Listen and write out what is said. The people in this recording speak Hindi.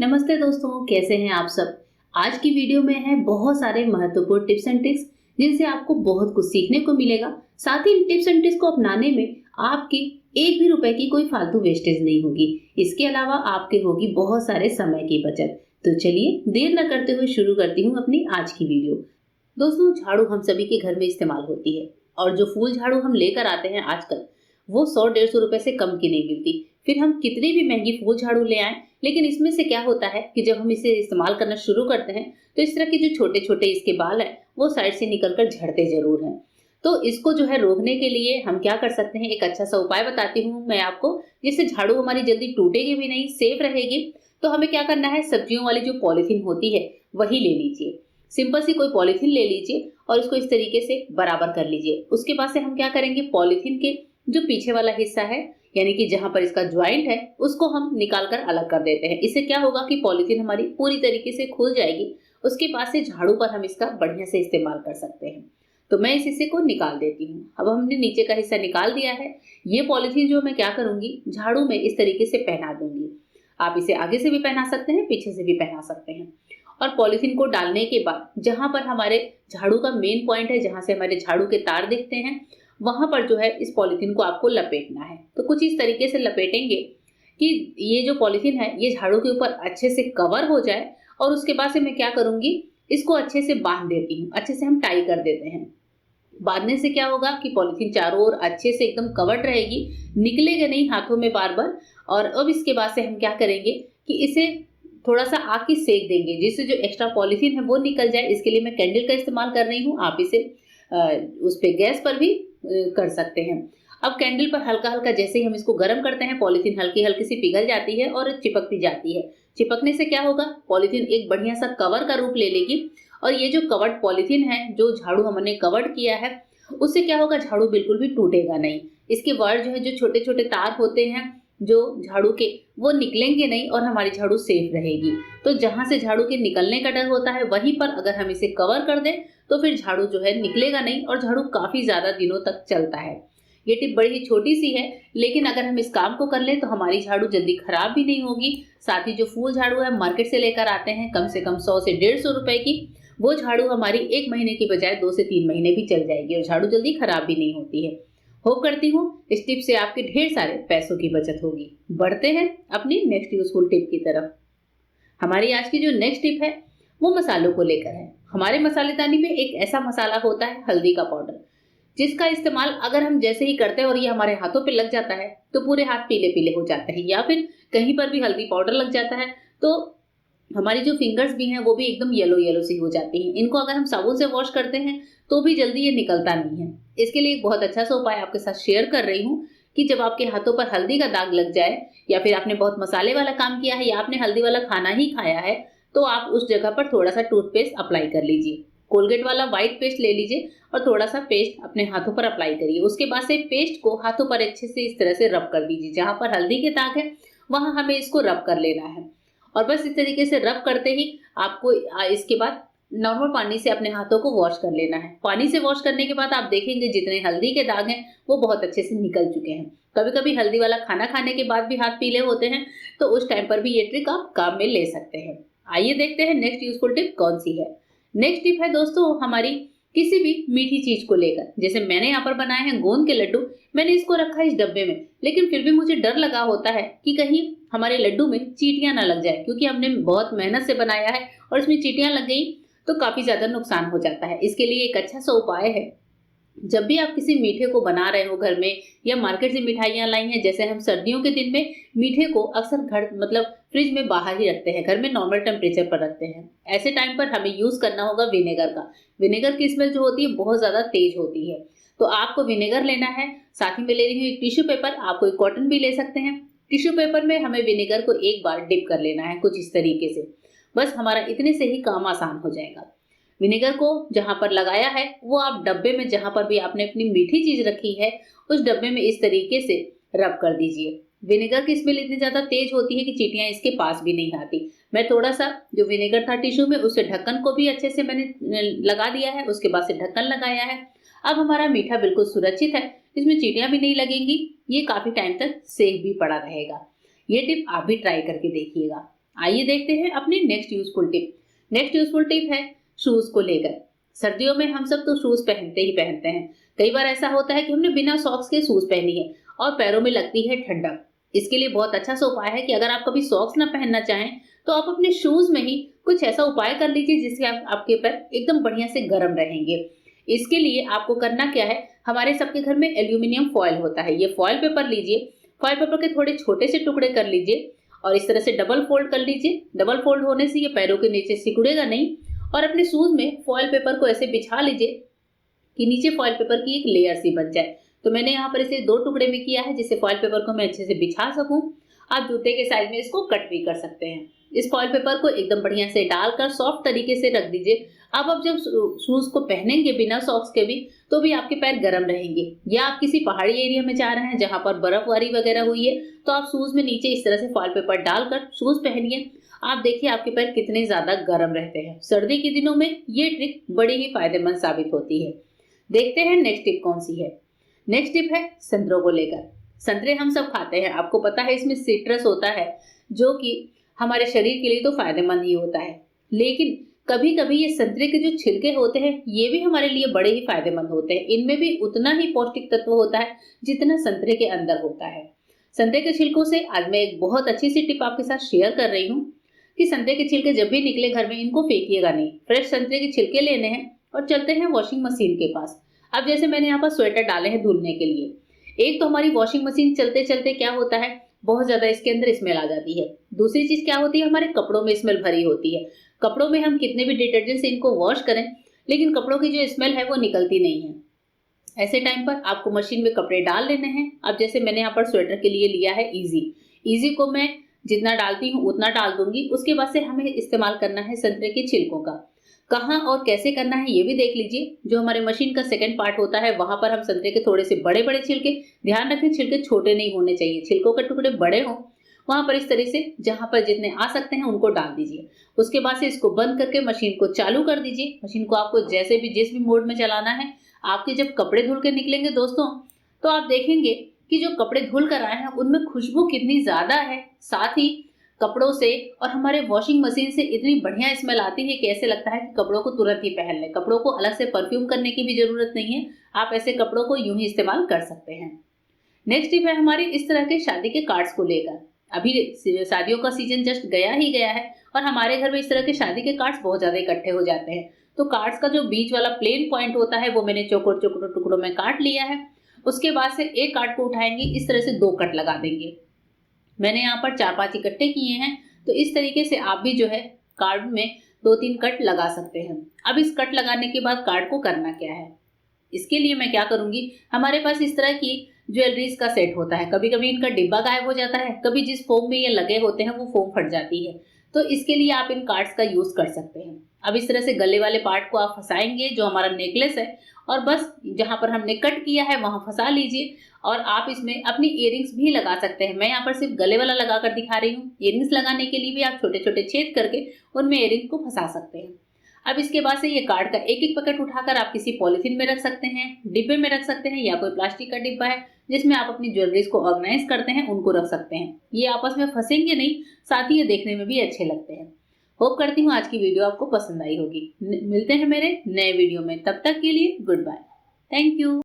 नमस्ते दोस्तों, कैसे हैं आप सब। आज की वीडियो में है बहुत सारे महत्वपूर्ण टिप्स एंड ट्रिक्स जिनसे आपको बहुत कुछ सीखने को मिलेगा। साथ ही इन टिप्स एंड ट्रिक्स को अपनाने में आपके एक भी रुपए की कोई फालतू वेस्टेज नहीं होगी। इसके अलावा आपके होगी बहुत सारे समय की बचत। तो चलिए देर न करते हुए शुरू करती हूँ अपनी आज की वीडियो। दोस्तों, झाड़ू हम सभी के घर में इस्तेमाल होती है और जो फूल झाड़ू हम लेकर आते हैं आजकल वो 100-150 रुपए से कम की नहीं मिलती। फिर हम कितनी भी महंगी फूल झाड़ू ले आए, लेकिन इसमें से क्या होता है कि जब हम इसे इस्तेमाल करना शुरू करते हैं तो इस तरह के जो छोटे छोटे इसके बाल हैं वो साइड से निकलकर झड़ते जरूर हैं। तो इसको जो है रोकने के लिए हम क्या कर सकते हैं, एक अच्छा सा उपाय बताती हूँ मैं आपको, जिससे झाड़ू हमारी जल्दी टूटेगी भी नहीं, सेफ रहेगी। तो हमें क्या करना है, सब्जियों वाली जो पॉलिथीन होती है वही ले लीजिए। सिंपल सी कोई पॉलिथीन ले लीजिए और इसको इस तरीके से बराबर कर लीजिए। उसके बाद से हम क्या करेंगे, पॉलिथीन के जो पीछे वाला हिस्सा है यानी कि जहां पर इसका ज्वाइंट है उसको हम निकाल कर अलग कर देते हैं। इससे क्या होगा कि पॉलिथीन हमारी पूरी तरीके से खुल जाएगी। उसके बाद से झाड़ू पर हम इसका बढ़िया से इस्तेमाल कर सकते हैं। तो मैं इस हिस्से को निकाल देती हूँ। अब हमने नीचे का हिस्सा निकाल दिया है। ये पॉलिथीन जो मैं क्या करूंगी, झाड़ू में इस तरीके से पहना दूंगी। आप इसे आगे से भी पहना सकते हैं, पीछे से भी पहना सकते हैं। और पॉलिथीन को डालने के बाद जहां पर हमारे झाड़ू का मेन पॉइंट है, जहां से हमारे झाड़ू के तार दिखते हैं, वहां पर जो है इस पॉलिथीन को आपको लपेटना है। तो कुछ इस तरीके से लपेटेंगे कि ये जो पॉलिथीन है ये झाड़ू के ऊपर अच्छे से कवर हो जाए। और उसके बाद से मैं क्या करूंगी, इसको अच्छे से बांध देती हूँ। अच्छे से हम टाई कर देते हैं। बांधने से क्या होगा कि पॉलिथीन चारों ओर अच्छे से एकदम कवर्ड रहेगी, निकलेगा नहीं हाथों में बार बार। और अब इसके बाद से हम क्या करेंगे कि इसे थोड़ा सा आग की सेक देंगे, जिससे जो एक्स्ट्रा पॉलिथीन है वो निकल जाए। इसके लिए मैं कैंडल का इस्तेमाल कर रही हूँ। आप इसे उस पे गैस पर भी कर सकते हैं। अब कैंडल पर हल्का हल्का जैसे ही हम इसको गर्म करते हैं, पॉलिथीन हल्की हल्की सी पिघल जाती है और चिपकती जाती है। चिपकने से क्या होगा, पॉलिथीन एक बढ़िया सा कवर का रूप ले लेगी। और ये जो कवर्ड पॉलिथीन है, जो झाड़ू हमने कवर्ड किया है, उससे क्या होगा, झाड़ू बिल्कुल भी टूटेगा नहीं। इसके वायर जो है, जो छोटे छोटे तार होते हैं जो झाड़ू के, वो निकलेंगे नहीं और हमारी झाड़ू सेफ रहेगी। तो जहां से झाड़ू के निकलने का डर होता है वहीं पर अगर हम इसे कवर कर दें तो फिर झाड़ू जो है निकलेगा नहीं और झाड़ू काफी ज्यादा दिनों तक चलता है। ये टिप बड़ी ही छोटी सी है, लेकिन अगर हम इस काम को कर लें तो हमारी झाड़ू जल्दी खराब भी नहीं होगी। साथ ही जो फूल झाड़ू है मार्केट से लेकर आते हैं कम से कम 100 से 150 रुपए की, वो झाड़ू हमारी 1 महीने की बजाय 2 से 3 महीने भी चल जाएगी और झाड़ू जल्दी खराब भी नहीं होती है। होप करती हूँ इस टिप से आपके ढेर सारे पैसों की बचत होगी। बढ़ते हैं अपनी नेक्स्ट यूजफुल टिप की तरफ। हमारी आज की जो नेक्स्ट टिप है वो मसालों को लेकर है। हमारे मसालेदानी में एक ऐसा मसाला होता है हल्दी का पाउडर, जिसका इस्तेमाल अगर हम जैसे ही करते हैं और ये हमारे हाथों पे लग जाता है तो पूरे हाथ पीले पीले हो जाते हैं, या फिर कहीं पर भी हल्दी पाउडर लग जाता है तो हमारी जो फिंगर्स भी हैं वो भी एकदम येलो येलो सी हो जाती हैं। इनको अगर हम साबुन से वॉश करते हैं तो भी जल्दी ये निकलता नहीं है। इसके लिए एक बहुत अच्छा सा उपाय आपके साथ शेयर कर रही हूँ कि जब आपके हाथों पर हल्दी का दाग लग जाए, या फिर आपने बहुत मसाले वाला काम किया है, या आपने हल्दी वाला खाना ही खाया है, तो आप उस जगह पर थोड़ा सा टूथपेस्ट अप्लाई कर लीजिए। कोलगेट वाला व्हाइट पेस्ट ले लीजिए और थोड़ा सा पेस्ट अपने हाथों पर अप्लाई करिए। उसके बाद से पेस्ट को हाथों पर अच्छे से इस तरह से रब कर दीजिए। जहां पर हल्दी के दाग है वहां हमें इसको रब कर लेना है। और बस इस तरीके से रब करते ही आपको इसके बाद नॉर्मल पानी से अपने हाथों को वॉश कर लेना है। पानी से वॉश करने के बाद आप देखेंगे जितने हल्दी के दाग हैं वो बहुत अच्छे से निकल चुके हैं। कभी कभी हल्दी वाला खाना खाने के बाद भी हाथ पीले होते हैं, तो उस टाइम पर भी ये ट्रिक आप काम में ले सकते हैं। आइए देखते हैं नेक्स्ट यूजफुल टिप कौन सी है। नेक्स्ट टिप है दोस्तों हमारी किसी भी मीठी चीज को लेकर। जैसे मैंने यहाँ पर बनाए हैं गोंद के लड्डू। मैंने इसको रखा है इस डब्बे में, लेकिन फिर भी मुझे डर लगा होता है कि कहीं हमारे लड्डू में चींटियां ना लग जाए, क्योंकि हमने बहुत मेहनत से बनाया है और इसमें चींटियां लग गई तो काफी ज्यादा नुकसान हो जाता है। इसके लिए एक अच्छा सा उपाय है, जब भी आप किसी मीठे को बना रहे हो घर में, या मार्केट से मिठाइयां लाई हैं, जैसे हम सर्दियों के दिन में मीठे को अक्सर घर मतलब फ्रिज में बाहर ही रखते हैं, घर में नॉर्मल टेम्परेचर पर रखते हैं। ऐसे टाइम पर हमें यूज करना होगा विनेगर का। विनेगर की स्मेल जो होती है बहुत ज्यादा तेज होती है। तो आपको विनेगर लेना है। साथ ही में ले रही हूँ एक टिश्यू पेपर, आप कोई कॉटन भी ले सकते हैं। टिश्यू पेपर में हमें विनेगर को एक बार डिप कर लेना है कुछ इस तरीके से। बस हमारा इतने से ही काम आसान हो जाएगा। विनेगर को जहां पर लगाया है वो आप डब्बे में, जहां पर भी आपने अपनी मीठी चीज रखी है उस डब्बे में इस तरीके से रब कर दीजिए। विनेगर की स्मेल इतनी ज्यादा तेज होती है कि चींटियां इसके पास भी नहीं आती। मैं थोड़ा सा जो विनेगर था टिश्यू में, उससे ढक्कन को भी अच्छे से मैंने लगा दिया है। उसके बाद से ढक्कन लगाया है। अब हमारा मीठा बिल्कुल सुरक्षित है, इसमें चींटियां भी नहीं लगेंगी। ये काफी टाइम तक सेफ भी पड़ा रहेगा। ये टिप आप भी ट्राई करके देखिएगा। आइए देखते हैं अपनी next useful tip. Next useful tip है शूज को लेकर। सर्दियों में हम सब तो शूज पहनते ही पहनते हैं। कई बार ऐसा होता है कि हमने बिना सॉक्स के शूज पहनी है और पैरों में लगती है ठंडक। इसके लिए बहुत अच्छा सा उपाय है कि अगर आप कभी सॉक्स ना पहनना चाहें तो आप अपने शूज में ही कुछ ऐसा उपाय कर लीजिए जिससे आपके पैर एकदम बढ़िया से गर्म रहेंगे। इसके लिए आपको करना क्या है, हमारे सबके घर में एल्यूमिनियम फॉयल होता है। ये फॉयल पेपर लीजिए, फॉयल पेपर के थोड़े छोटे से टुकड़े कर लीजिए और इस तरह से डबल फोल्ड कर लीजिए। डबल फोल्ड होने से ये पैरों के नीचे सिकुड़ेगा नहीं और अपने शूज में फॉयल पेपर को ऐसे बिछा लीजिए कि नीचे फॉयल पेपर की एक लेयर सी बन जाए। तो मैंने यहाँ पर इसे 2 टुकड़े में किया है जिससे फॉयल पेपर को मैं अच्छे से बिछा सकूं। आप जूते के साइज में इसको कट भी कर सकते हैं। इस फॉयल पेपर को एकदम बढ़िया से डालकर सॉफ्ट तरीके से रख दीजिए। अब जब शूज को पहनेंगे बिना सॉक्स के भी तो भी आपके पैर गर्म रहेंगे। या आप किसी पहाड़ी एरिया में जा रहे हैं जहां पर बर्फबारी वगैरह हुई है तो आप शूज में नीचे इस तरह से फॉयल पेपर डालकर शूज पहनिए। आप देखिए आपके पैर कितने ज्यादा गर्म रहते हैं। सर्दी के दिनों में ये ट्रिक बड़ी ही फायदेमंद साबित होती है। देखते हैं नेक्स्ट टिप कौन सी है। नेक्स्ट टिप है संतरों को लेकर। संतरे हम सब खाते हैं, आपको पता है इसमें सिट्रस होता है जो कि हमारे शरीर के लिए तो फायदेमंद ही होता है। लेकिन कभी कभी ये संतरे के जो छिलके होते हैं ये भी हमारे लिए बड़े ही फायदेमंद होते हैं। इनमें भी उतना ही पौष्टिक तत्व होता है जितना संतरे के अंदर होता है। संतरे के छिलकों से आज मैं एक बहुत अच्छी सी टिप आपके साथ शेयर कर रही हूँ कि संतरे के छिलके जब भी निकले घर में इनको फेंकिएगा नहीं। फ्रेश संतरे के छिलके लेने हैं और चलते हैं वॉशिंग मशीन के पास। अब जैसे मैंने यहाँ पर स्वेटर डाले हैं धुलने के लिए, एक तो हमारी वॉशिंग मशीन चलते चलते क्या होता है, बहुत ज्यादा इसके अंदर स्मेल आ जाती है। दूसरी चीज क्या होती है, हमारे कपड़ों में स्मेल भरी होती है। कपड़ों में हम कितने भी डिटर्जेंट से इनको वॉश करें लेकिन कपड़ों की जो स्मेल है वो निकलती नहीं है। ऐसे टाइम पर आपको मशीन में कपड़े डाल लेने हैं। अब जैसे मैंने यहाँ पर स्वेटर के लिए लिया है इजी को मैं जितना डालती हूँ उतना डाल दूंगी। उसके बाद से हमें इस्तेमाल करना है संतरे के छिलकों का। कहाँ और कैसे करना है ये भी देख लीजिए। जो हमारे मशीन का सेकंड पार्ट होता है वहां पर हम संतरे के थोड़े से बड़े बड़े छिलके, ध्यान रखें छिलके छोटे नहीं होने चाहिए, छिलकों के टुकड़े बड़े हों, वहां पर इस तरह से जहां पर जितने आ सकते हैं उनको डाल दीजिए। उसके बाद से इसको बंद करके मशीन को चालू कर दीजिए। मशीन को आपको जैसे भी जिस भी मोड में चलाना है। आपके जब कपड़े धुल के निकलेंगे दोस्तों तो आप देखेंगे कि जो कपड़े धुल कर आए हैं उनमें खुशबू कितनी ज्यादा है। साथ ही कपड़ों से और हमारे वॉशिंग मशीन से इतनी बढ़िया स्मेल आती है कि ऐसे लगता है कि कपड़ों को तुरंत ही पहन लें। कपड़ों को अलग से परफ्यूम करने की भी जरूरत नहीं है, आप ऐसे कपड़ों को यूं ही इस्तेमाल कर सकते हैं। नेक्स्ट टिप है हमारी इस तरह के शादी के कार्ड्स को लेकर। अभी शादियों का सीजन जस्ट गया ही गया है और हमारे घर में इस तरह के शादी के कार्ड्स बहुत ज्यादा इकट्ठे हो जाते हैं। तो कार्ड्स का जो बीच वाला प्लेन पॉइंट होता है वो मैंने चौकोर चौकोर टुकड़ों में काट लिया है। उसके बाद से एक कार्ड को उठाएंगे, इस तरह से 2 कट लगा देंगे। मैंने यहाँ पर 4-5 इकट्ठे किए हैं। तो इस तरीके से आप भी जो है कार्ड में 2-3 कट लगा सकते हैं। अब इस कट लगाने के बाद कार्ड को करना क्या है, इसके लिए मैं क्या करूंगी, हमारे पास इस तरह की ज्वेलरीज का सेट होता है। कभी कभी इनका डिब्बा गायब हो जाता है, कभी जिस फोम में ये लगे होते हैं वो फोम फट जाती है। तो इसके लिए आप इन कार्ड्स का यूज कर सकते हैं। अब इस तरह से गले वाले पार्ट को आप फंसाएंगे जो हमारा नेकलेस है और बस जहां पर हमने कट किया है वहां फंसा लीजिए। और आप इसमें अपनी इयररिंग्स भी लगा सकते हैं। मैं यहाँ पर सिर्फ गले वाला लगाकर दिखा रही हूँ। इयररिंग्स लगाने के लिए भी आप छोटे छोटे छेद करके उनमें इयररिंग को फंसा सकते हैं। अब इसके बाद से ये कार्ड का एक एक पैकेट उठाकर आप किसी पॉलिथीन में रख सकते हैं, डिब्बे में रख सकते हैं, या कोई प्लास्टिक का डिब्बा है जिसमें आप अपनी ज्वेलरीज को ऑर्गेनाइज करते हैं उनको रख सकते हैं। ये आपस में फंसेंगे नहीं, साथ ही ये देखने में भी अच्छे लगते हैं। होप करती हूँ आज की वीडियो आपको पसंद आई होगी। मिलते हैं मेरे नए वीडियो में, तब तक के लिए गुड बाय, थैंक यू।